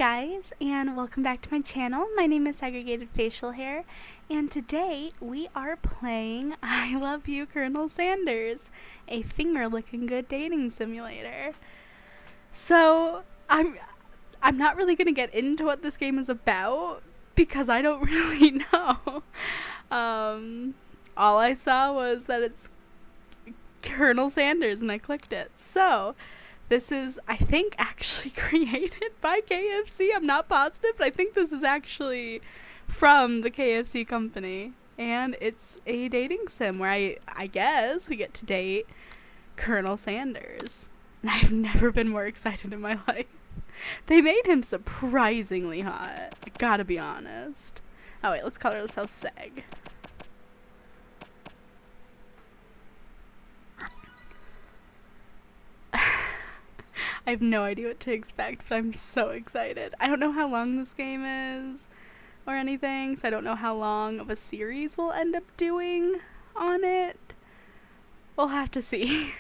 guys, and welcome back to my channel. My name is Segregatedfacialhair, and today we are playing I Love You, Colonel Sanders, a finger-licking good dating simulator. So, I'm not really going to get into what this game is about, because I don't really know. All I saw was that it's Colonel Sanders, and I clicked it. So, this is, I think, actually created by KFC. I'm not positive, but I think this is actually from the KFC company. And it's a dating sim where I guess we get to date Colonel Sanders. And I've never been more excited in my life. They made him surprisingly hot. I gotta be honest. Oh wait, let's call ourselves Seg. I have no idea what to expect, but I'm so excited. I don't know how long this game is or anything, so I don't know how long of a series we'll end up doing on it. We'll have to see.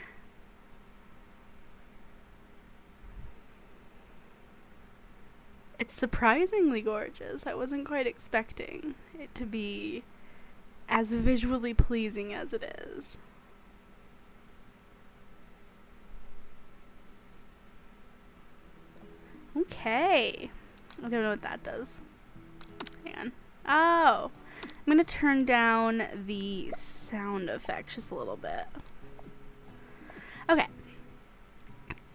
It's surprisingly gorgeous. I wasn't quite expecting it to be as visually pleasing as it is. Okay. I don't know what that does. Hang on. Oh. I'm going to turn down the sound effects just a little bit. Okay.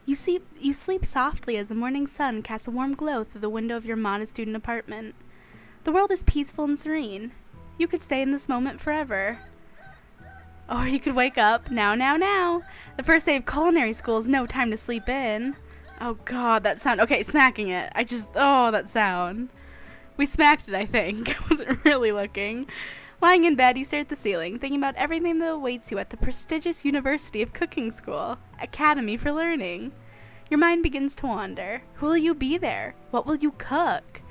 You sleep softly as the morning sun casts a warm glow through the window of your modest student apartment. The world is peaceful and serene. You could stay in this moment forever. Or you could wake up now. The first day of culinary school is no time to sleep in. Oh god, that sound. Okay, smacking it. Oh, that sound. We smacked it, I think. I wasn't really looking. Lying in bed, you stare at the ceiling, thinking about everything that awaits you at the prestigious University of Cooking School, Academy for Learning. Your mind begins to wander. Who will you be there? What will you cook?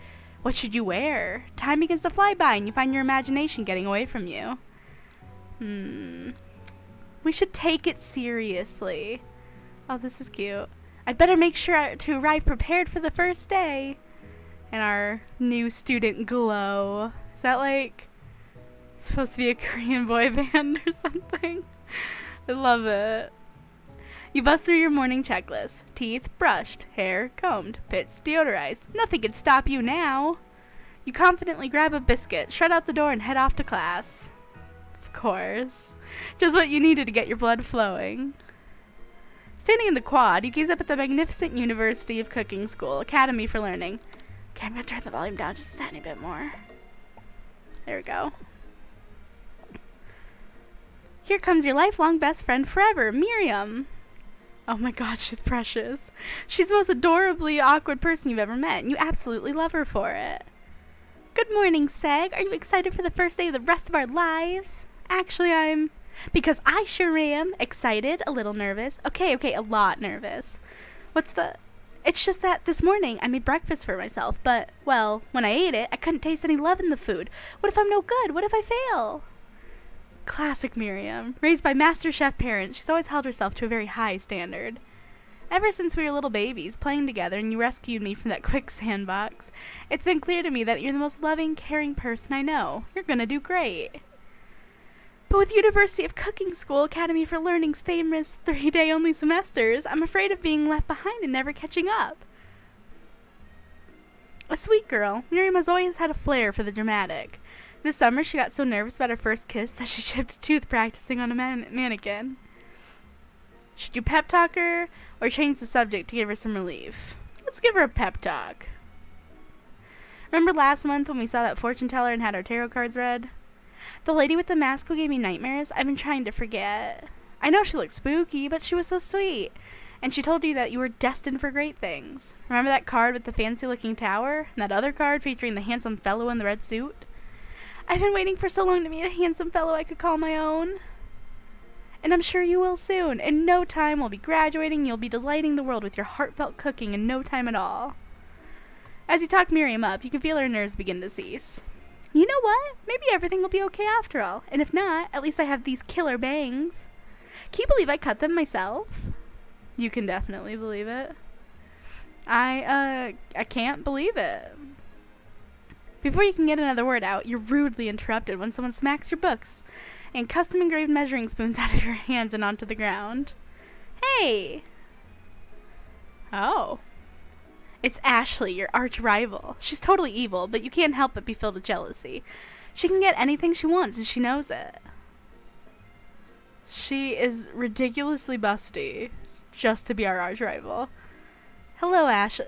What should you wear? Time begins to fly by and you find your imagination getting away from you. We should take it seriously. Oh, this is cute. I'd better make sure to arrive prepared for the first day. And our new student glow. Is that like supposed to be a Korean boy band or something? I love it. You bust through your morning checklist. Teeth brushed, hair combed, pits deodorized. Nothing can stop you now. You confidently grab a biscuit, shred out the door, and head off to class. Of course. Just what you needed to get your blood flowing. Standing in the quad, you gaze up at the magnificent University of Cooking School, Academy for Learning. Okay, I'm going to turn the volume down just a tiny bit more. There we go. Here comes your lifelong best friend forever, Miriam. Oh my god, she's precious. She's the most adorably awkward person you've ever met, and you absolutely love her for it. Good morning, Seg. Are you excited for the first day of the rest of our lives? Actually, because I sure am. Excited, a little nervous. Okay, a lot nervous. It's just that this morning I made breakfast for myself, but, well, when I ate it, I couldn't taste any love in the food. What if I'm no good? What if I fail? Classic Miriam. Raised by master chef parents, she's always held herself to a very high standard. Ever since we were little babies, playing together, and you rescued me from that quicksand box, it's been clear to me that you're the most loving, caring person I know. You're gonna do great. But with University of Cooking School, Academy for Learning's famous 3-day only semesters, I'm afraid of being left behind and never catching up. A sweet girl, Miriam has always had a flair for the dramatic. This summer, she got so nervous about her first kiss that she shipped a tooth practicing on a mannequin. Should you pep talk her, or change the subject to give her some relief? Let's give her a pep talk. Remember last month when we saw that fortune teller and had our tarot cards read? The lady with the mask who gave me nightmares, I've been trying to forget. I know she looked spooky, but she was so sweet. And she told you that you were destined for great things. Remember that card with the fancy-looking tower? And that other card featuring the handsome fellow in the red suit? I've been waiting for so long to meet a handsome fellow I could call my own. And I'm sure you will soon. In no time, we'll be graduating, and you'll be delighting the world with your heartfelt cooking in no time at all. As you talk Miriam up, you can feel her nerves begin to cease. You know what? Maybe everything will be okay after all. And if not, at least I have these killer bangs. Can you believe I cut them myself? You can definitely believe it. I can't believe it. Before you can get another word out, you're rudely interrupted when someone smacks your books and custom engraved measuring spoons out of your hands and onto the ground. Hey! Oh. It's Ashley, your arch rival. She's totally evil, but you can't help but be filled with jealousy. She can get anything she wants, and she knows it. She is ridiculously busty just to be our arch rival. Hello, Ash.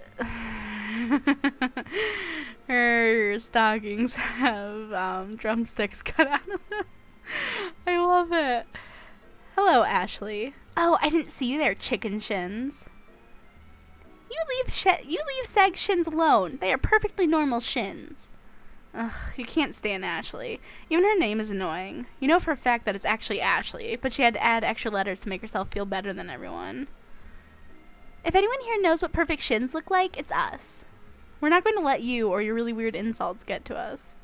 Her stockings have drumsticks cut out of them. I love it. Hello, Ashley. Oh, I didn't see you there, chicken shins. You leave Seg shins alone. They are perfectly normal shins. Ugh, you can't stand Ashley. Even her name is annoying. You know for a fact that it's actually Ashley, but she had to add extra letters to make herself feel better than everyone. If anyone here knows what perfect shins look like, it's us. We're not going to let you or your really weird insults get to us.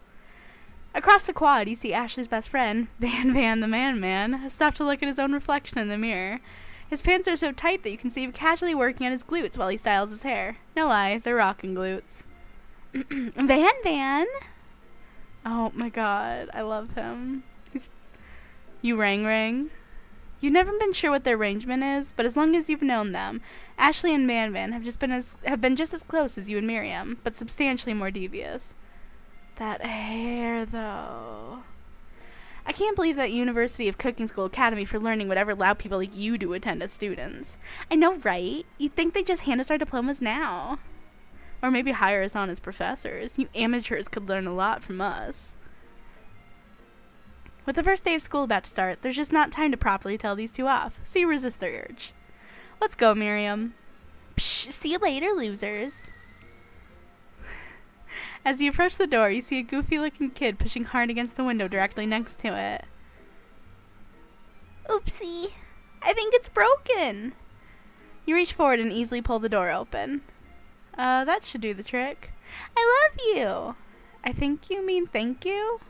Across the quad, you see Ashley's best friend, Van the Man, has stopped to look at his own reflection in the mirror. His pants are so tight that you can see him casually working on his glutes while he styles his hair. No lie, they're rockin' glutes. Van! Oh my god, I love him. You rang. You've never been sure what their arrangement is, but as long as you've known them, Ashley and Van have been just as close as you and Miriam, but substantially more devious. That hair, though. I can't believe that University of Cooking School Academy for learning would ever allow people like you to attend as students. I know, right? You'd think they'd just hand us our diplomas now. Or maybe hire us on as professors. You amateurs could learn a lot from us. With the first day of school about to start, there's just not time to properly tell these two off, so you resist their urge. Let's go, Miriam. Psh, see you later, losers. As you approach the door, you see a goofy-looking kid pushing hard against the window directly next to it. Oopsie. I think it's broken. You reach forward and easily pull the door open. That should do the trick. I love you. I think you mean thank you?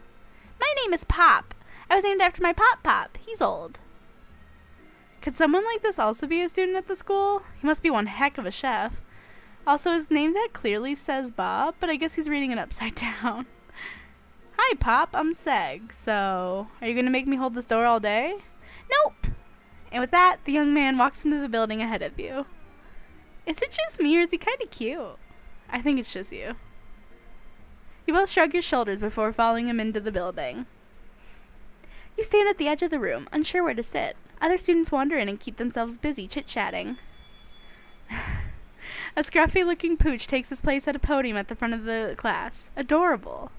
My name is Pop. I was named after my Pop. He's old. Could someone like this also be a student at the school? He must be one heck of a chef. Also, his name tag clearly says Bob, but I guess he's reading it upside down. Hi, Pop. I'm Seg. So, are you going to make me hold this door all day? Nope. And with that, the young man walks into the building ahead of you. Is it just me, or is he kind of cute? I think it's just you. You both shrug your shoulders before following him into the building. You stand at the edge of the room, unsure where to sit. Other students wander in and keep themselves busy chit-chatting. A scruffy-looking pooch takes his place at a podium at the front of the class. Adorable.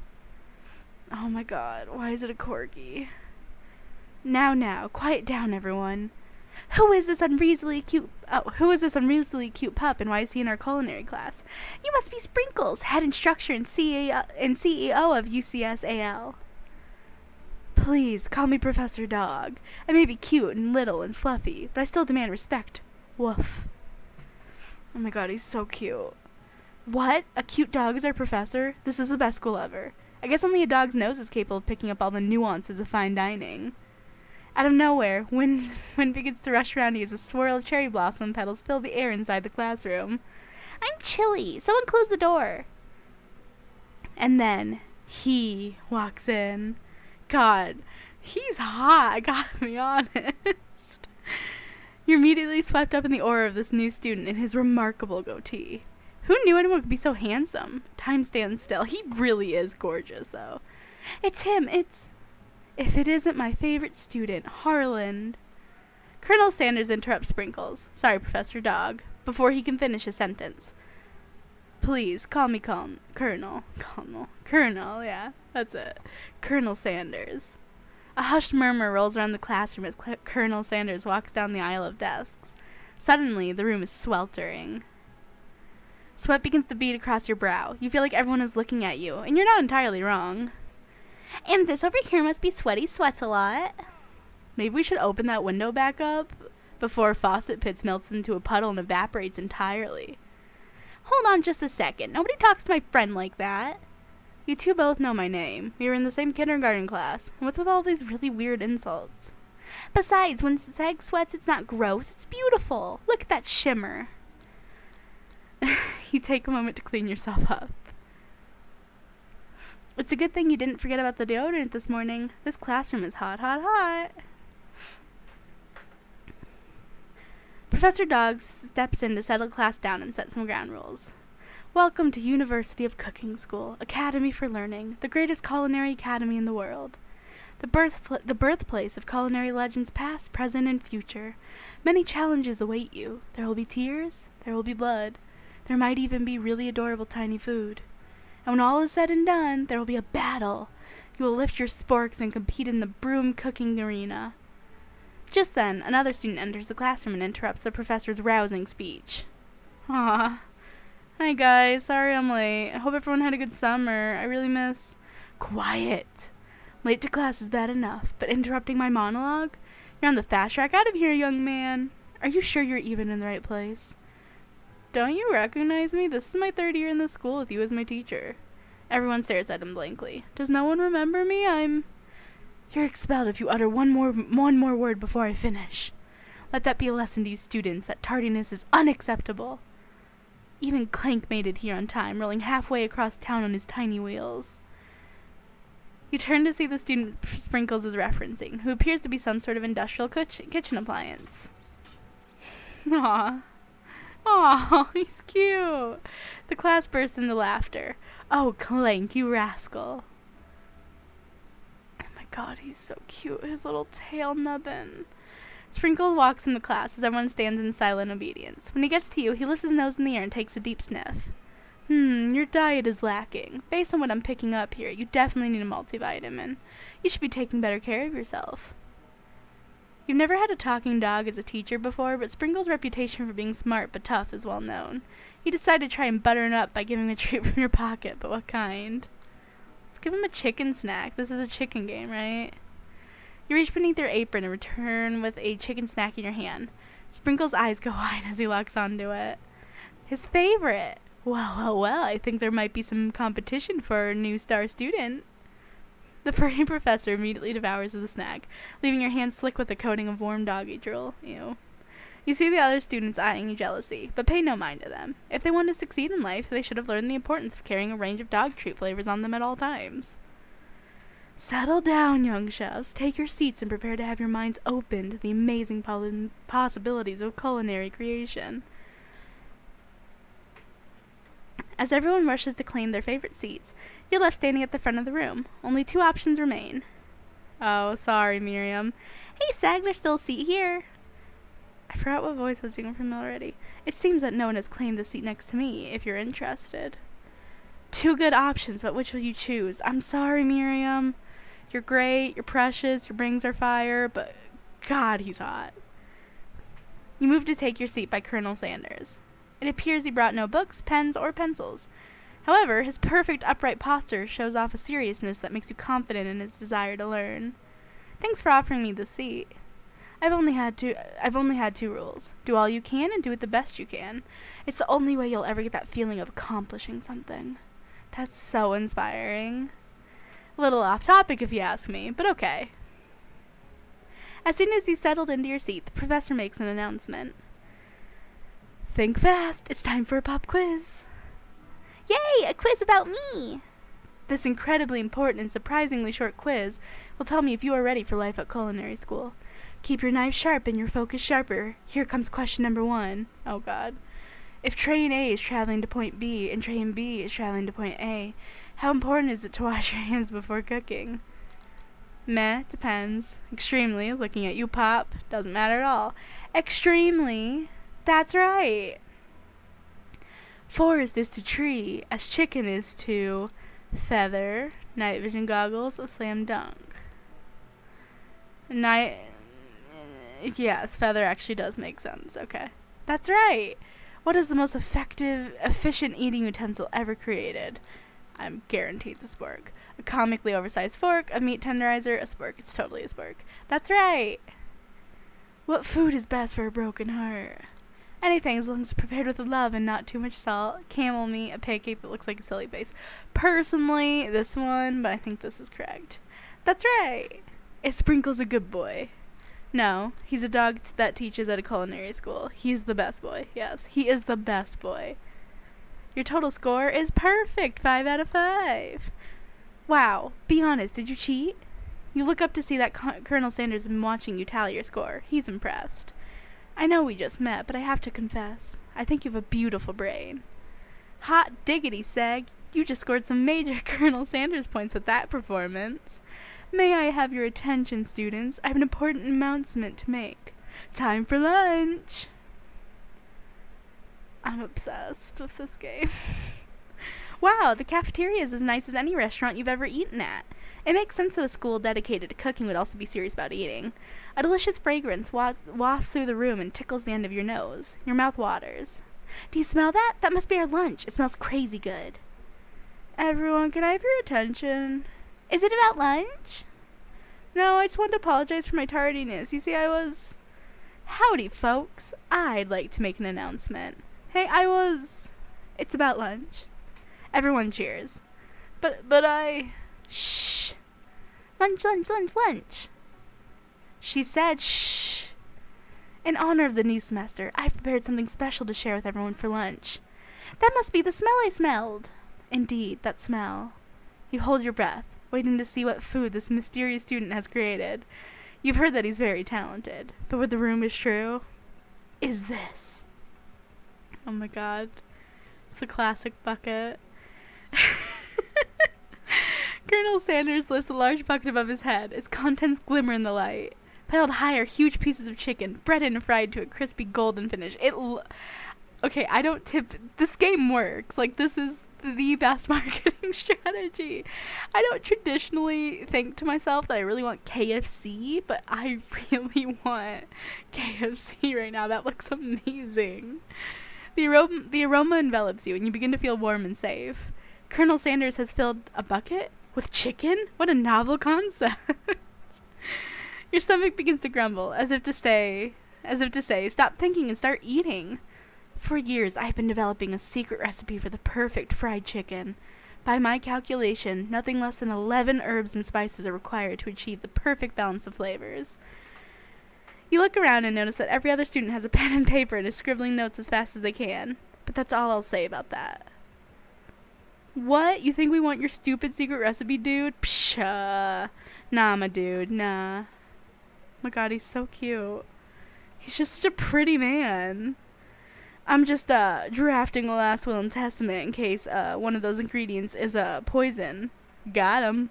Oh my god, why is it a corgi? Now, quiet down, everyone. Who is this unreasonably cute pup, and why is he in our culinary class? You must be Sprinkles, head instructor and CEO of UCSAL. Please, call me Professor Dog. I may be cute and little and fluffy, but I still demand respect. Woof. Oh my god, he's so cute. What? A cute dog is our professor? This is the best school ever. I guess only a dog's nose is capable of picking up all the nuances of fine dining. Out of nowhere, wind begins to rush around you as a swirl of cherry blossom petals fill the air inside the classroom. I'm chilly. Someone close the door. And then he walks in. God, he's hot, I gotta be honest. You're immediately swept up in the aura of this new student and his remarkable goatee. Who knew anyone could be so handsome? Time stands still. He really is gorgeous, though. It's him. If it isn't my favorite student, Harland. Colonel Sanders interrupts Sprinkles. Sorry, Professor Dog. Before he can finish his sentence. Please, call me Colonel. Colonel, yeah, that's it. Colonel Sanders. A hushed murmur rolls around the classroom as Colonel Sanders walks down the aisle of desks. Suddenly, the room is sweltering. Sweat begins to bead across your brow. You feel like everyone is looking at you, and you're not entirely wrong. And this over here must be Sweaty Sweats a lot. Maybe we should open that window back up before Faucet Pits melts into a puddle and evaporates entirely. Hold on just a second. Nobody talks to my friend like that. You two both know my name. We were in the same kindergarten class. What's with all these really weird insults? Besides, when Seg sweats, it's not gross. It's beautiful. Look at that shimmer. You take a moment to clean yourself up. It's a good thing you didn't forget about the deodorant this morning. This classroom is hot, hot, hot. Professor Dog steps in to settle class down and set some ground rules. Welcome to University of Cooking School, Academy for Learning, the greatest culinary academy in the world. The birthplace of culinary legends past, present, and future. Many challenges await you. There will be tears, there will be blood. There might even be really adorable tiny food. And when all is said and done, there will be a battle. You will lift your sporks and compete in the broom cooking arena. Just then, another student enters the classroom and interrupts the professor's rousing speech. Aw. Hi guys, sorry I'm late. I hope everyone had a good summer. I really miss... Quiet! Late to class is bad enough, but interrupting my monologue? You're on the fast track out of here, young man. Are you sure you're even in the right place? Don't you recognize me? This is my 3rd year in the school with you as my teacher. Everyone stares at him blankly. Does no one remember me? You're expelled if you utter one more word before I finish. Let that be a lesson to you students that tardiness is unacceptable. Even Clank made it here on time, rolling halfway across town on his tiny wheels. You turn to see the student Sprinkles is referencing, who appears to be some sort of industrial kitchen appliance. Aww. Aww, he's cute. The class bursts into laughter. Oh, Clank, you rascal. Oh my god, he's so cute. His little tail nubbin. Sprinkles walks in the class as everyone stands in silent obedience. When he gets to you, he lifts his nose in the air and takes a deep sniff. Your diet is lacking. Based on what I'm picking up here, you definitely need a multivitamin. You should be taking better care of yourself. You've never had a talking dog as a teacher before, but Sprinkles' reputation for being smart but tough is well known. You decide to try and butter him up by giving him a treat from your pocket, but what kind? Let's give him a chicken snack. This is a chicken game, right? You reach beneath your apron and return with a chicken snack in your hand. Sprinkles' eyes go wide as he locks onto it. His favorite! Well, I think there might be some competition for our new star student. The furry professor immediately devours the snack, leaving your hand slick with a coating of warm doggy drool. Ew. You see the other students eyeing you jealousy, but pay no mind to them. If they want to succeed in life, they should have learned the importance of carrying a range of dog treat flavors on them at all times. Settle down, young chefs. Take your seats and prepare to have your minds open to the amazing possibilities of culinary creation. As everyone rushes to claim their favorite seats, you're left standing at the front of the room. Only 2 options remain. Oh, sorry, Miriam. Hey, Sag, there's still a seat here. I forgot what voice I was doing from already. It seems that no one has claimed the seat next to me, if you're interested. 2 good options, but which will you choose? I'm sorry, Miriam. You're great, you're precious, your bangs are fire, but God, he's hot. You move to take your seat by Colonel Sanders. It appears he brought no books, pens, or pencils. However, his perfect upright posture shows off a seriousness that makes you confident in his desire to learn. Thanks for offering me the seat. I've only had 2 rules. Do all you can and do it the best you can. It's the only way you'll ever get that feeling of accomplishing something. That's so inspiring. A little off topic if you ask me, but okay. As soon as you settled into your seat, the professor makes an announcement. Think fast, it's time for a pop quiz. Yay, a quiz about me! This incredibly important and surprisingly short quiz will tell me if you are ready for life at culinary school. Keep your knife sharp and your focus sharper. Here comes question number 1. Oh god. If train A is traveling to point B and train B is traveling to point A, how important is it to wash your hands before cooking? Meh, depends. Extremely, looking at you, Pop. Doesn't matter at all. Extremely. That's right. Forest is to tree, as chicken is to feather. Night vision goggles, a slam dunk. Yes, feather actually does make sense. Okay. That's right. What is the most efficient eating utensil ever created? I'm guaranteed it's a spork. A comically oversized fork, a meat tenderizer, a spork. It's totally a spork. That's right. What food is best for a broken heart? Anything as long as it's prepared with love and not too much salt. Camel meat, a pancake that looks like a silly face. Personally, this one, but I think this is correct. That's right. Is Sprinkles a good boy? No, he's a dog that teaches at a culinary school. He's the best boy. Yes, he is the best boy. Your total score is perfect, 5 out of 5. Wow, be honest, did you cheat? You look up to see that Colonel Sanders has been watching you tally your score. He's impressed. I know we just met, but I have to confess, I think you have a beautiful brain. Hot diggity, Seg. You just scored some major Colonel Sanders points with that performance. May I have your attention, students? I have an important announcement to make. Time for lunch! I'm obsessed with this game. Wow, the cafeteria is as nice as any restaurant you've ever eaten at. It makes sense that a school dedicated to cooking would also be serious about eating. A delicious fragrance wafts through the room and tickles the end of your nose. Your mouth waters. Do you smell that? That must be our lunch. It smells crazy good. Everyone, can I have your attention? Is it about lunch? No, I just want to apologize for my tardiness. You see, Howdy, folks. I'd like to make an announcement. Hey, It's about lunch. Everyone cheers. But Shh. Lunch. She said shh. In honor of the new semester, I've prepared something special to share with everyone for lunch. That must be the smell I smelled. Indeed, that smell. You hold your breath, waiting to see what food this mysterious student has created. You've heard that he's very talented, but what the room is true is this. Oh my god. It's the classic bucket. Colonel Sanders lifts a large bucket above his head. Its contents glimmer in the light. Piled high are huge pieces of chicken, breaded and fried to a crispy golden finish. Okay, I don't tip. This game works. Like, this is the best marketing strategy. I don't traditionally think to myself that I really want KFC, but I really want KFC right now. That looks amazing. The aroma envelops you, and you begin to feel warm and safe. Colonel Sanders has filled a bucket with chicken? What a novel concept. Your stomach begins to grumble, as if to say, stop thinking and start eating. For years, I've been developing a secret recipe for the perfect fried chicken. By my calculation, nothing less than 11 herbs and spices are required to achieve the perfect balance of flavors. You look around and notice that every other student has a pen and paper and is scribbling notes as fast as they can. But that's all I'll say about that. What? You think we want your stupid secret recipe, dude? Pshaw. Nah, my dude, nah. Oh my god, he's so cute. He's just such a pretty man. I'm just drafting a last will and testament in case one of those ingredients is poison. Got him.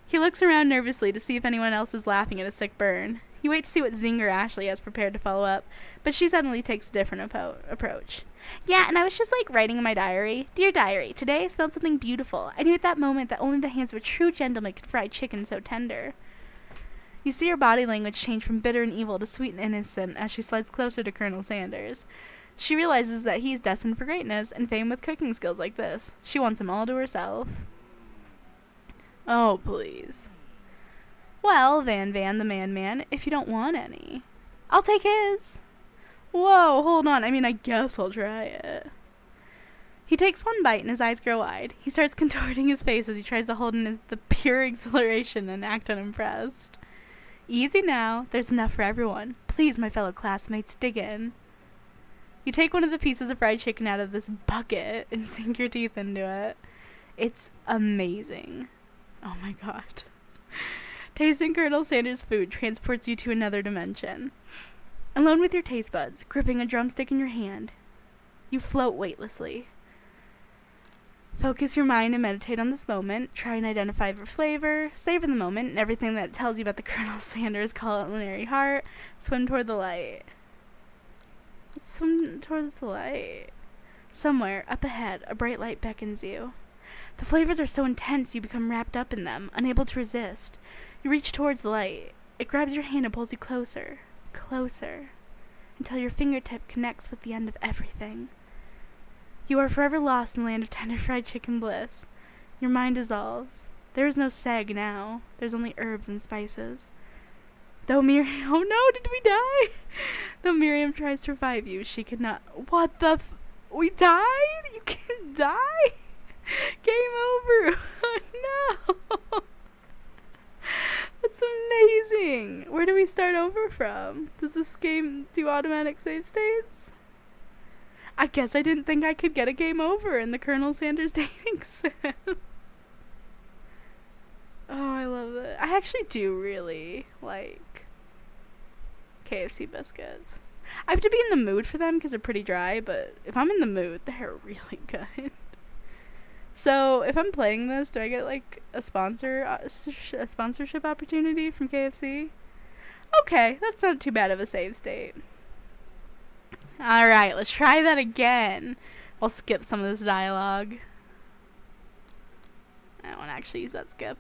He looks around nervously to see if anyone else is laughing at a sick burn. You wait to see what zinger Ashley has prepared to follow up, but she suddenly takes a different approach. Yeah, and I was just writing in my diary. Dear diary, today I smelled something beautiful. I knew at that moment that only the hands of a true gentleman could fry chicken so tender. You see her body language change from bitter and evil to sweet and innocent as she slides closer to Colonel Sanders. She realizes that he's destined for greatness and fame with cooking skills like this. She wants him all to herself. Oh, please. Well, Van the man, if you don't want any. I'll take his. Whoa, hold on. I guess I'll try it. He takes one bite and his eyes grow wide. He starts contorting his face as he tries to hold in the pure exhilaration and act unimpressed. Easy now. There's enough for everyone. Please, my fellow classmates, dig in. You take one of the pieces of fried chicken out of this bucket and sink your teeth into it. It's amazing. Oh my god. Tasting Colonel Sanders' food transports you to another dimension. Alone with your taste buds, gripping a drumstick in your hand, you float weightlessly. Focus your mind and meditate on this moment. Try and identify your flavor. Savor the moment and everything that tells you about the Colonel Sanders culinary heart. Swim toward the light. Let's swim towards the light. Somewhere, up ahead, a bright light beckons you. The flavors are so intense you become wrapped up in them, unable to resist. You reach towards the light. It grabs your hand and pulls you closer, closer, until your fingertip connects with the end of everything. You are forever lost in the land of tender fried chicken bliss. Your mind dissolves. There is no seg now. There's only herbs and spices. Though Miriam... Oh no, did we die? Though Miriam tries to revive you, she cannot... What the We died? You can die? Game over. Oh no. That's amazing. Where do we start over from? Does this game do automatic save states? I guess I didn't think I could get a game over in the Colonel Sanders dating sim. Oh, I love it. I actually do really like KFC biscuits. I have to be in the mood for them because they're pretty dry, but if I'm in the mood, they're really good. So, if I'm playing this, do I get like a sponsorship opportunity from KFC? Okay, that's not too bad of a save state. Alright, let's try that again. We'll skip some of this dialogue. I won't actually use that skip.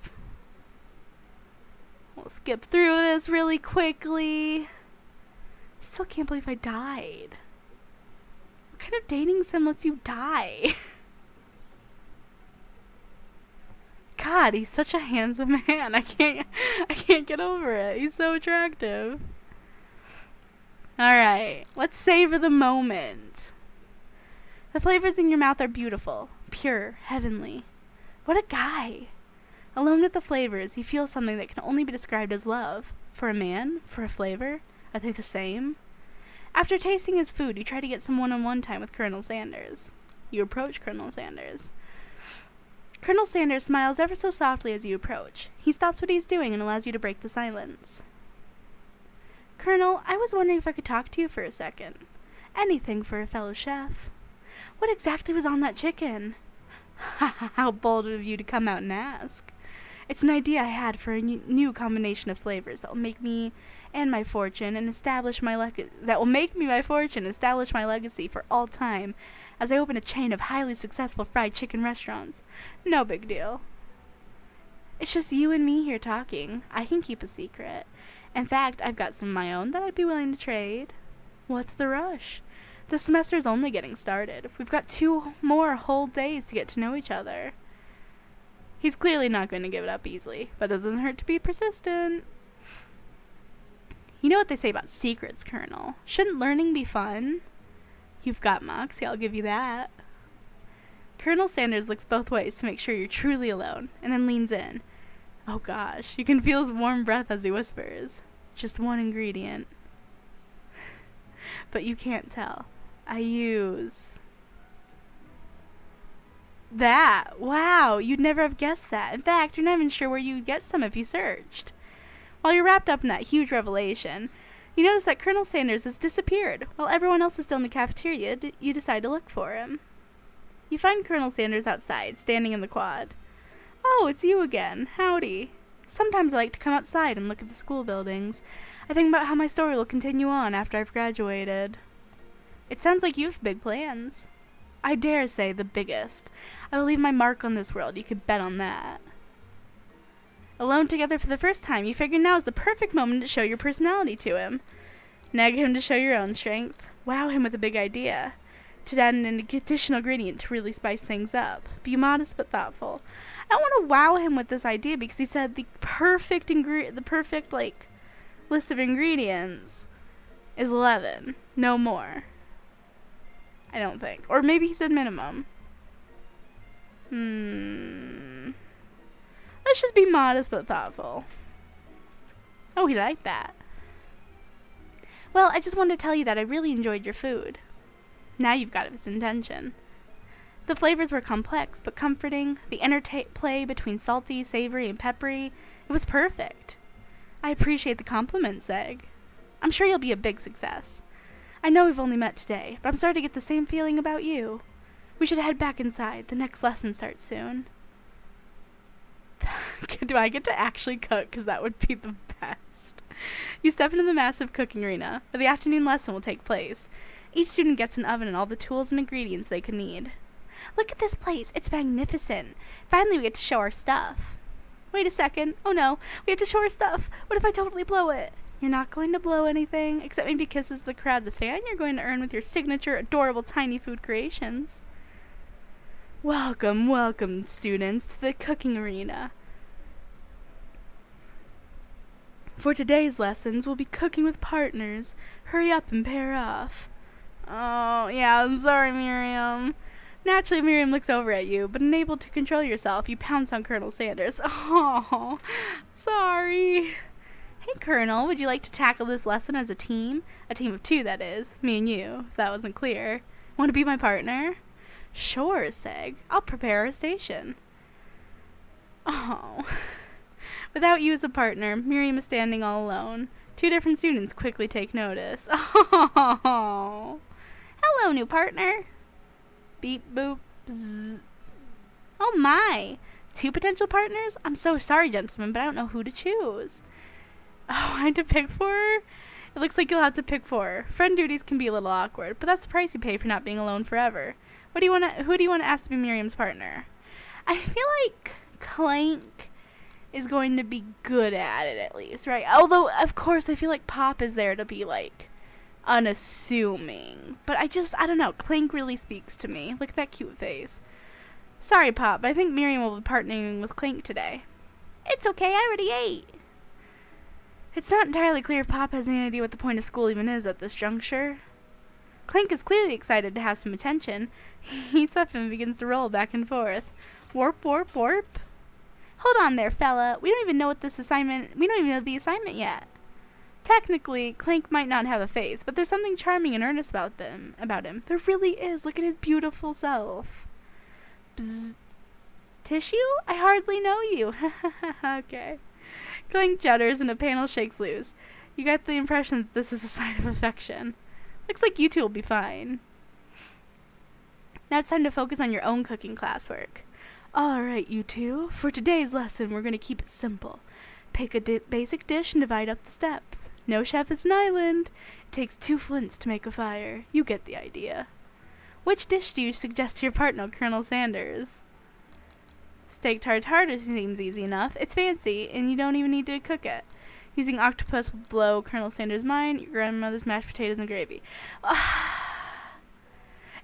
We'll skip through this really quickly. Still can't believe I died. What kind of dating sim lets you die? God, he's such a handsome man. I can't get over it. He's so attractive. Alright, let's savor the moment. The flavors in your mouth are beautiful, pure, heavenly. What a guy. Alone with the flavors, you feel something that can only be described as love. For a man, for a flavor, are they the same? After tasting his food, you try to get some one-on-one time with Colonel Sanders. You approach Colonel Sanders. Colonel Sanders smiles ever so softly as you approach. He stops what he's doing and allows you to break the silence. Colonel, I was wondering if I could talk to you for a second. Anything for a fellow chef. What exactly was on that chicken? How bold of you to come out and ask. It's an idea I had for a new combination of flavors that will make me and my fortune and establish my establish my legacy for all time as I open a chain of highly successful fried chicken restaurants. No big deal. It's just you and me here talking. I can keep a secret. In fact, I've got some of my own that I'd be willing to trade. What's the rush? The semester's only getting started. We've got 2 more whole days to get to know each other. He's clearly not going to give it up easily, but it doesn't hurt to be persistent. You know what they say about secrets, Colonel. Shouldn't learning be fun? You've got moxie, I'll give you that. Colonel Sanders looks both ways to make sure you're truly alone, and then leans in. Oh gosh, you can feel his warm breath as he whispers. Just one ingredient. But you can't tell. I use... that. Wow, you'd never have guessed that. In fact, you're not even sure where you'd get some if you searched. While you're wrapped up in that huge revelation, you notice that Colonel Sanders has disappeared. While everyone else is still in the cafeteria, you decide to look for him. You find Colonel Sanders outside, standing in the quad. Oh, it's you again. Howdy. Sometimes I like to come outside and look at the school buildings. I think about how my story will continue on after I've graduated. It sounds like you have big plans. I dare say the biggest. I will leave my mark on this world, you could bet on that. Alone together for the first time, you figure now is the perfect moment to show your personality to him. Nag him to show your own strength. Wow him with a big idea. To add an additional ingredient to really spice things up. Be modest but thoughtful. I don't want to wow him with this idea because he said the perfect list of ingredients is 11. No more. I don't think. Or maybe he said minimum. Let's just be modest but thoughtful. Oh, he liked that. Well, I just wanted to tell you that I really enjoyed your food. Now you've got his intention. The flavors were complex but comforting. The interplay between salty, savory, and peppery. It was perfect. I appreciate the compliment, Zeg. I'm sure you'll be a big success. I know we've only met today, but I'm starting to get the same feeling about you. We should head back inside. The next lesson starts soon. Do I get to actually cook? Because that would be the best. You step into the massive cooking arena, where the afternoon lesson will take place. Each student gets an oven and all the tools and ingredients they could need. Look at this place. It's magnificent. Finally, we get to show our stuff. Wait a second. Oh no, we have to show our stuff. What if I totally blow it? You're not going to blow anything, except maybe kisses the crowd's a fan you're going to earn with your signature adorable tiny food creations. Welcome, welcome, students, to the cooking arena. For today's lessons, we'll be cooking with partners. Hurry up and pair off. Oh, yeah, I'm sorry, Miriam. Naturally, Miriam looks over at you, but unable to control yourself, you pounce on Colonel Sanders. Oh, sorry. Hey, Colonel, would you like to tackle this lesson as a team? A team of 2, that is. Me and you, if that wasn't clear. Want to be my partner? Sure, Seg. I'll prepare our station. Oh. Without you as a partner, Miriam is standing all alone. Two different students quickly take notice. Oh. Hello, new partner. Beep, boop, zzz. Oh my. Two potential partners? I'm so sorry, gentlemen, but I don't know who to choose. Oh, I had to pick four? It looks like you'll have to pick four. Friend duties can be a little awkward, but that's the price you pay for not being alone forever. Who do you want to ask to be Miriam's partner? I feel like Clank is going to be good at it, at least, right? Although, of course, I feel like Pop is there to be, like, unassuming. But I don't know. Clank really speaks to me. Look at that cute face. Sorry, Pop, but I think Miriam will be partnering with Clank today. It's okay, I already ate. It's not entirely clear if Pop has any idea what the point of school even is at this juncture. Clank is clearly excited to have some attention. He eats up and begins to roll back and forth. Warp, warp, warp. Hold on there, fella. We don't even know the assignment yet. Technically, Clank might not have a face, but there's something charming and earnest about him. There really is. Look at his beautiful self. Bzz. Tissue? I hardly know you. Okay. Clank judders and a panel shakes loose. You get the impression that this is a sign of affection. Looks like you two will be fine. Now it's time to focus on your own cooking classwork. Alright, you two. For today's lesson, we're going to keep it simple. Pick a basic dish and divide up the steps. No chef is an island. It takes 2 flints to make a fire. You get the idea. Which dish do you suggest to your partner, Colonel Sanders? Steak tartare seems easy enough. It's fancy, and you don't even need to cook it. Using octopus will blow Colonel Sanders' mind. Your grandmother's mashed potatoes and gravy.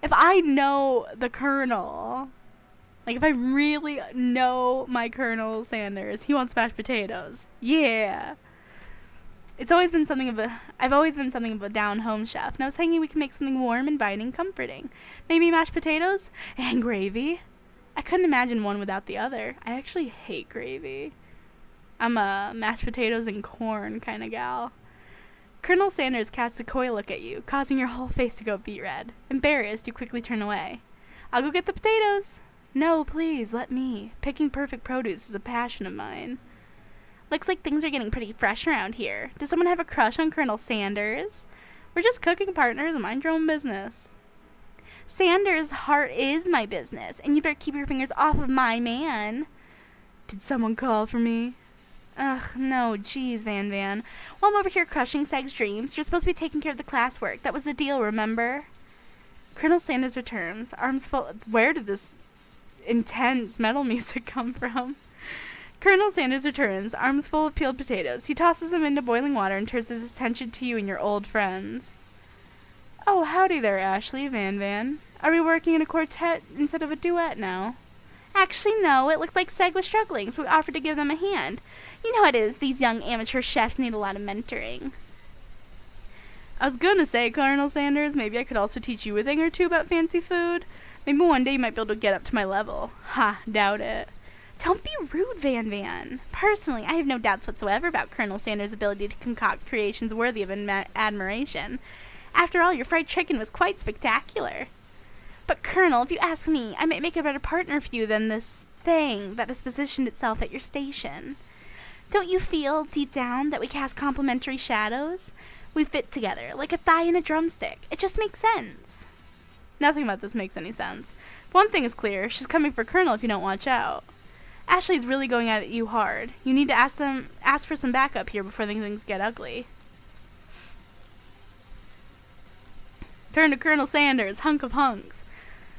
If I know the Colonel, like if I really know my Colonel Sanders, he wants mashed potatoes. Yeah. I've always been something of a down-home chef, and I was thinking we could make something warm, inviting, comforting. Maybe mashed potatoes and gravy. I couldn't imagine one without the other. I actually hate gravy. I'm a mashed potatoes and corn kind of gal. Colonel Sanders casts a coy look at you, causing your whole face to go beet red. Embarrassed, you quickly turn away. I'll go get the potatoes. No, please, let me. Picking perfect produce is a passion of mine. Looks like things are getting pretty fresh around here. Does someone have a crush on Colonel Sanders? We're just cooking partners, mind your own business. Sanders' heart is my business, and you better keep your fingers off of my man. Did someone call for me? Ugh, no, jeez, Van Van. While I'm over here crushing Seg's dreams, you're supposed to be taking care of the classwork. That was the deal, remember? Colonel Sanders returns, arms full. Where did this intense metal music come from? Colonel Sanders returns, arms full of peeled potatoes. He tosses them into boiling water and turns his attention to you and your old friends. Oh, howdy there, Ashley, Van Van. Are we working in a quartet instead of a duet now? Actually, no. It looked like Seg was struggling, so we offered to give them a hand. You know how it is. These young amateur chefs need a lot of mentoring. I was gonna say, Colonel Sanders, maybe I could also teach you a thing or two about fancy food. Maybe one day you might be able to get up to my level. Ha, doubt it. Don't be rude, Van Van. Personally, I have no doubts whatsoever about Colonel Sanders' ability to concoct creations worthy of admiration. After all, your fried chicken was quite spectacular. But, Colonel, if you ask me, I might make a better partner for you than this thing that has positioned itself at your station. Don't you feel, deep down, that we cast complementary shadows? We fit together, like a thigh and a drumstick. It just makes sense. Nothing about this makes any sense. But one thing is clear. She's coming for Colonel if you don't watch out. Ashley's really going at you hard. You need to ask for some backup here before things get ugly. Turn to Colonel Sanders, hunk of hunks.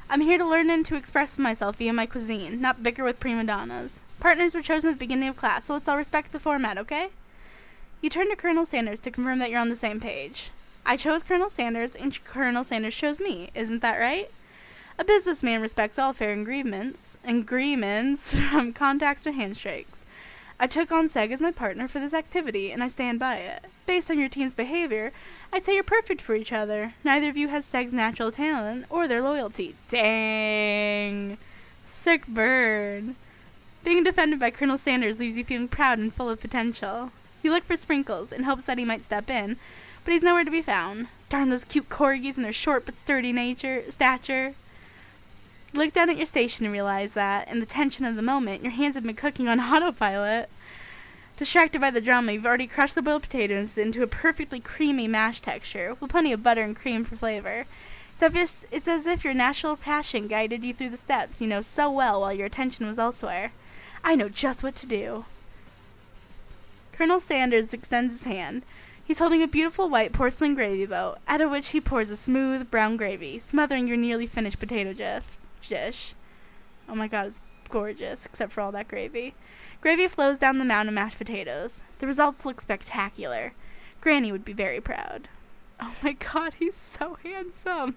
I'm here to learn and to express myself via my cuisine, not bicker with prima donnas. Partners were chosen at the beginning of class, so let's all respect the format, okay? You turn to Colonel Sanders to confirm that you're on the same page. I chose Colonel Sanders, and Colonel Sanders chose me. Isn't that right? A businessman respects all fair agreements from contacts to handshakes. I took on Seg as my partner for this activity, and I stand by it. Based on your team's behavior, I'd say you're perfect for each other. Neither of you has Seg's natural talent or their loyalty. Dang. Sick burn. Being defended by Colonel Sanders leaves you feeling proud and full of potential. You look for Sprinkles in hopes that he might step in, but he's nowhere to be found. Darn those cute corgis and their short but sturdy stature. You look down at your station and realize that, in the tension of the moment, your hands have been cooking on autopilot. Distracted by the drama, you've already crushed the boiled potatoes into a perfectly creamy mash texture, with plenty of butter and cream for flavor. It's as if your natural passion guided you through the steps you know so well while your attention was elsewhere. I know just what to do. Colonel Sanders extends his hand. He's holding a beautiful white porcelain gravy boat, out of which he pours a smooth, brown gravy, smothering your nearly finished potato dish. Oh my god, it's gorgeous, except for all that gravy. Gravy flows down the mound of mashed potatoes. The results look spectacular. Granny would be very proud. Oh my god, he's so handsome.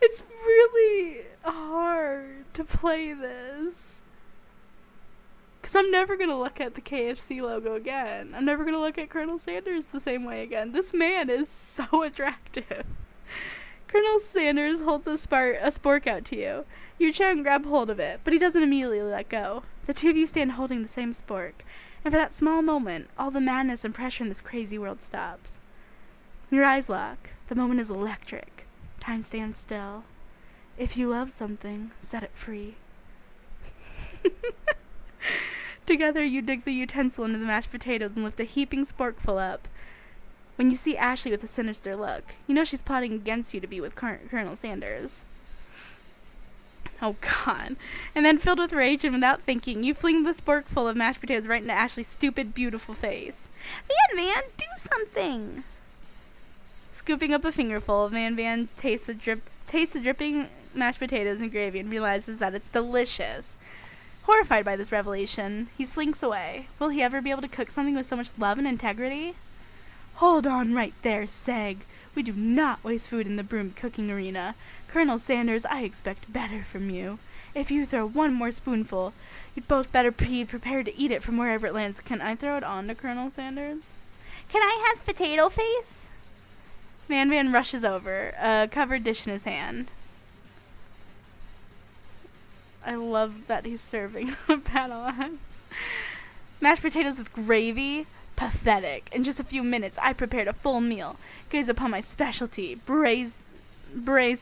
It's really hard to play this. Because I'm never going to look at the KFC logo again. I'm never going to look at Colonel Sanders the same way again. This man is so attractive. Colonel Sanders holds a spork out to you. You try and grab hold of it, but he doesn't immediately let go. The two of you stand holding the same spork, and for that small moment, all the madness and pressure in this crazy world stops. Your eyes lock. The moment is electric. Time stands still. If you love something, set it free. Together, you dig the utensil into the mashed potatoes and lift a heaping sporkful up. When you see Ashley with a sinister look, you know she's plotting against you to be with Colonel Sanders. Oh, God. And then, filled with rage and without thinking, you fling the sporkful of mashed potatoes right into Ashley's stupid, beautiful face. Van, do something! Scooping up a fingerful, Van tastes the dripping mashed potatoes and gravy and realizes that it's delicious. Horrified by this revelation, he slinks away. Will he ever be able to cook something with so much love and integrity? Hold on right there, Seg. We do not waste food in the broom cooking arena. Colonel Sanders, I expect better from you. If you throw one more spoonful, you'd both better be prepared to eat it from wherever it lands. Can I throw it on to Colonel Sanders? Can I has potato face? Van rushes over, a covered dish in his hand. I love that he's serving a battle axe. Mashed potatoes with gravy? Pathetic. In just a few minutes, I prepared a full meal. Gaze upon my specialty, braised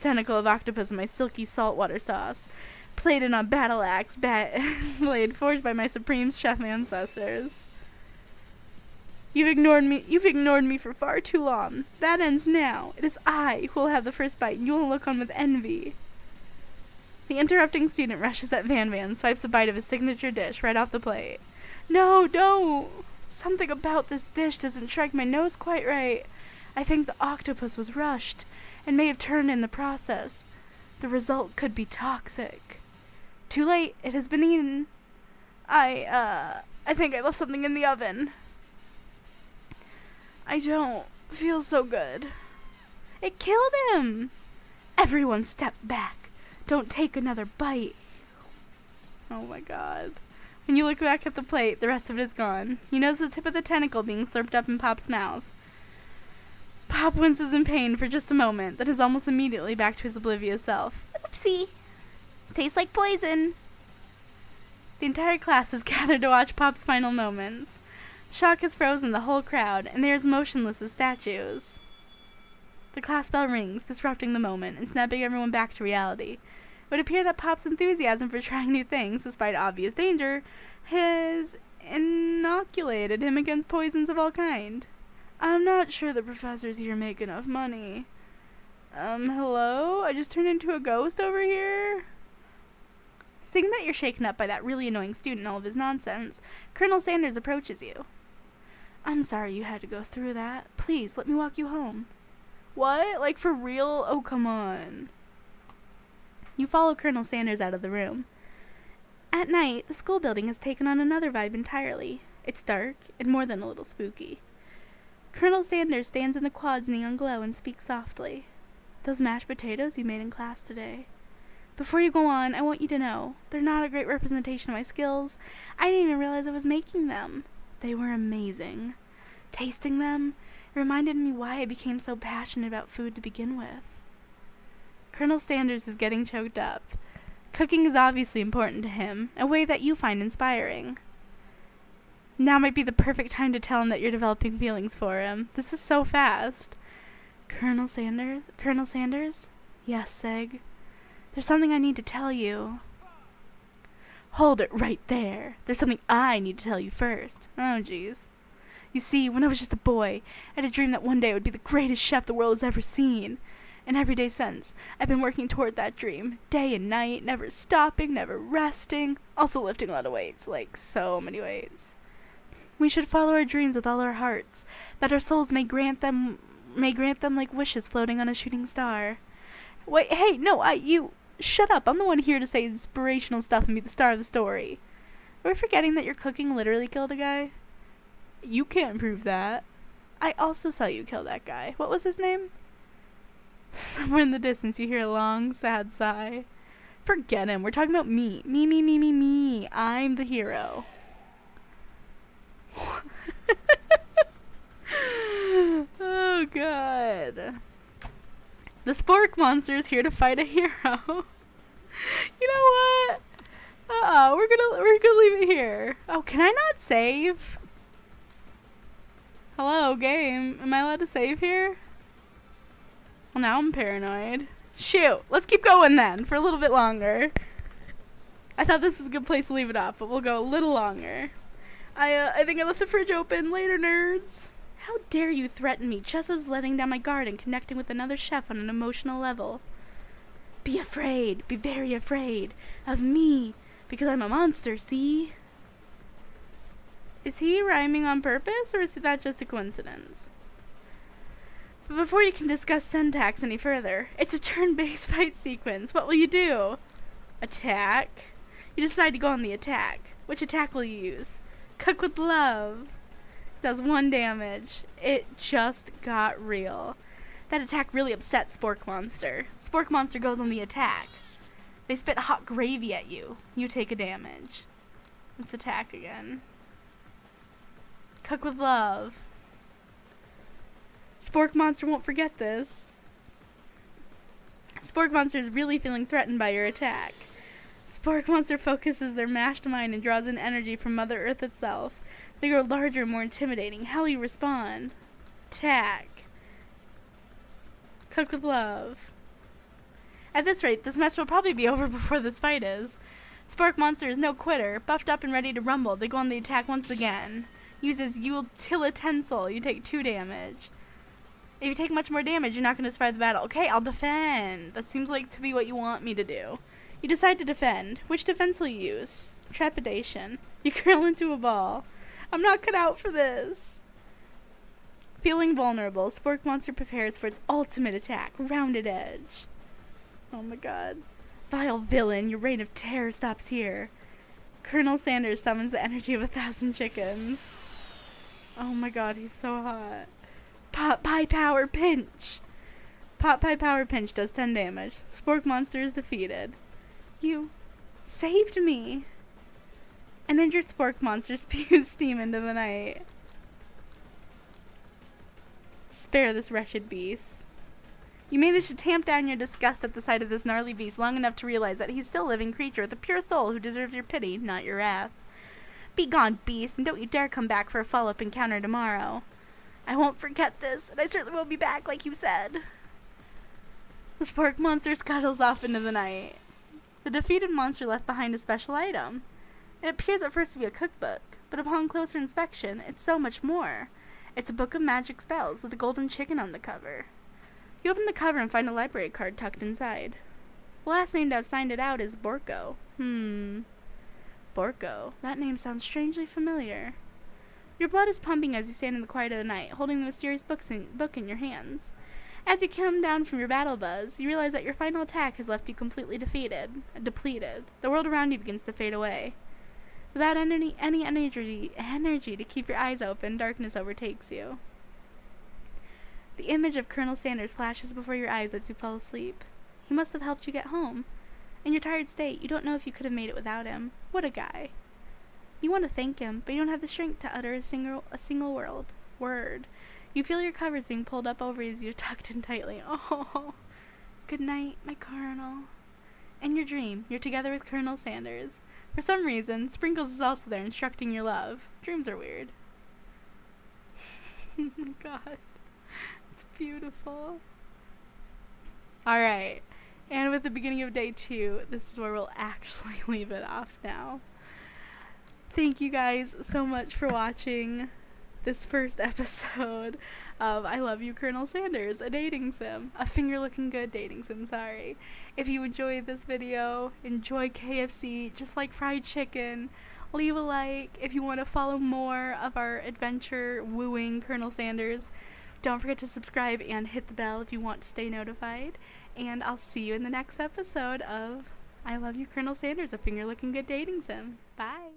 tentacle of octopus in my silky saltwater sauce, plated on battle axe blade forged by my supreme chef ancestors. You've ignored me for far too long. That ends now. It is I who will have the first bite, and you will look on with envy. The interrupting student rushes at Van, swipes a bite of his signature dish right off the plate. No, don't! Something about this dish doesn't strike my nose quite right. I think the octopus was rushed, and may have turned in the process. The result could be toxic. Too late, it has been eaten. I think I left something in the oven. I don't feel so good. It killed him! Everyone step back. Don't take another bite. Oh my god. When you look back at the plate, the rest of it is gone. You notice the tip of the tentacle being slurped up in Pop's mouth. Pop winces in pain for just a moment, then is almost immediately back to his oblivious self. Oopsie. Tastes like poison. The entire class is gathered to watch Pop's final moments. Shock has frozen the whole crowd, and they are as motionless as statues. The class bell rings, disrupting the moment and snapping everyone back to reality. It would appear that Pop's enthusiasm for trying new things, despite obvious danger, has inoculated him against poisons of all kind. I'm not sure the professors here make enough money. Hello? I just turned into a ghost over here? Seeing that you're shaken up by that really annoying student and all of his nonsense, Colonel Sanders approaches you. I'm sorry you had to go through that. Please, let me walk you home. What? Like, for real? Oh, come on. You follow Colonel Sanders out of the room. At night, the school building has taken on another vibe entirely. It's dark and more than a little spooky. Colonel Sanders stands in the quad's neon glow and speaks softly. Those mashed potatoes you made in class today. Before you go on, I want you to know, they're not a great representation of my skills. I didn't even realize I was making them. They were amazing. Tasting them, it reminded me why I became so passionate about food to begin with. Colonel Sanders is getting choked up. Cooking is obviously important to him, a way that you find inspiring. Now might be the perfect time to tell him that you're developing feelings for him. This is so fast. Colonel Sanders? Colonel Sanders? Yes, Seg. There's something I need to tell you. Hold it right there. There's something I need to tell you first. Oh, jeez. You see, when I was just a boy, I had a dream that one day I would be the greatest chef the world has ever seen. And every day since, I've been working toward that dream, day and night, never stopping, never resting, also lifting a lot of weights, like so many weights. We should follow our dreams with all our hearts, that our souls may grant them like wishes floating on a shooting star. Wait, hey, no, you, shut up, I'm the one here to say inspirational stuff and be the star of the story. Are we forgetting that your cooking literally killed a guy? You can't prove that. I also saw you kill that guy. What was his name? Somewhere in the distance you hear a long, sad sigh. Forget him. We're talking about me. Me. I'm the hero. Oh, God. The spork monster is here to fight a hero. You know what? We're gonna leave it here. Oh, can I not save? Hello, game. Am I allowed to save here? Well, now I'm paranoid. Shoot, let's keep going then, for a little bit longer. I thought this was a good place to leave it off, but we'll go a little longer. I think I left the fridge open. Later, nerds. How dare you threaten me just as letting down my guard and connecting with another chef on an emotional level. Be afraid, be very afraid of me, because I'm a monster, see? Is he rhyming on purpose, or is that just a coincidence? But before you can discuss syntax any further, it's a turn-based fight sequence. What will you do? Attack? You decide to go on the attack. Which attack will you use? Cook with love. Does 1 damage. It just got real. That attack really upset Spork Monster. Spork Monster goes on the attack. They spit hot gravy at you. You take a damage. Let's attack again. Cook with love. Spork Monster won't forget this. Spork Monster is really feeling threatened by your attack. Spork Monster focuses their mashed mind and draws in energy from Mother Earth itself. They grow larger and more intimidating. How will you respond? Attack. Cook with love. At this rate, this mess will probably be over before this fight is. Spork Monster is no quitter. Buffed up and ready to rumble, they go on the attack once again. Uses utilitensile. You take 2 damage. If you take much more damage, you're not going to survive the battle. Okay, I'll defend. That seems like to be what you want me to do. You decide to defend. Which defense will you use? Trepidation. You curl into a ball. I'm not cut out for this. Feeling vulnerable, Spork Monster prepares for its ultimate attack. Rounded edge. Oh my god. Vile villain, your reign of terror stops here. Colonel Sanders summons the energy of 1,000 chickens. Oh my god, he's so hot. Pot Pie Power Pinch! Pot Pie Power Pinch does 10 damage. Spork Monster is defeated. You saved me! An injured Spork Monster spews steam into the night. Spare this wretched beast. You manage to tamp down your disgust at the sight of this gnarly beast long enough to realize that he's still a living creature with a pure soul who deserves your pity, not your wrath. Be gone, beast, and don't you dare come back for a follow-up encounter tomorrow. I won't forget this, and I certainly will be back, like you said. The Spork Monster scuttles off into the night. The defeated monster left behind a special item. It appears at first to be a cookbook, but upon closer inspection, it's so much more. It's a book of magic spells with a golden chicken on the cover. You open the cover and find a library card tucked inside. The last name to have signed it out is Borko. Borko. That name sounds strangely familiar. Your blood is pumping as you stand in the quiet of the night, holding the mysterious book in your hands. As you come down from your battle buzz, you realize that your final attack has left you completely depleted. The world around you begins to fade away. Without any energy to keep your eyes open, darkness overtakes you. The image of Colonel Sanders flashes before your eyes as you fall asleep. He must have helped you get home. In your tired state, you don't know if you could have made it without him. What a guy. You want to thank him, but you don't have the strength to utter a single word. You feel your covers being pulled up over you as you're tucked in tightly. Oh, good night, my Colonel. In your dream, you're together with Colonel Sanders. For some reason, Sprinkles is also there instructing your love. Dreams are weird. Oh my god. It's beautiful. Alright. And with the beginning of day 2, this is where we'll actually leave it off now. Thank you guys so much for watching this first episode of I Love You, Colonel Sanders, a dating sim. A finger-looking-good dating sim, sorry. If you enjoyed this video, enjoy KFC, just like fried chicken, leave a like. If you want to follow more of our adventure wooing Colonel Sanders, don't forget to subscribe and hit the bell if you want to stay notified. And I'll see you in the next episode of I Love You, Colonel Sanders, a finger-looking-good dating sim. Bye!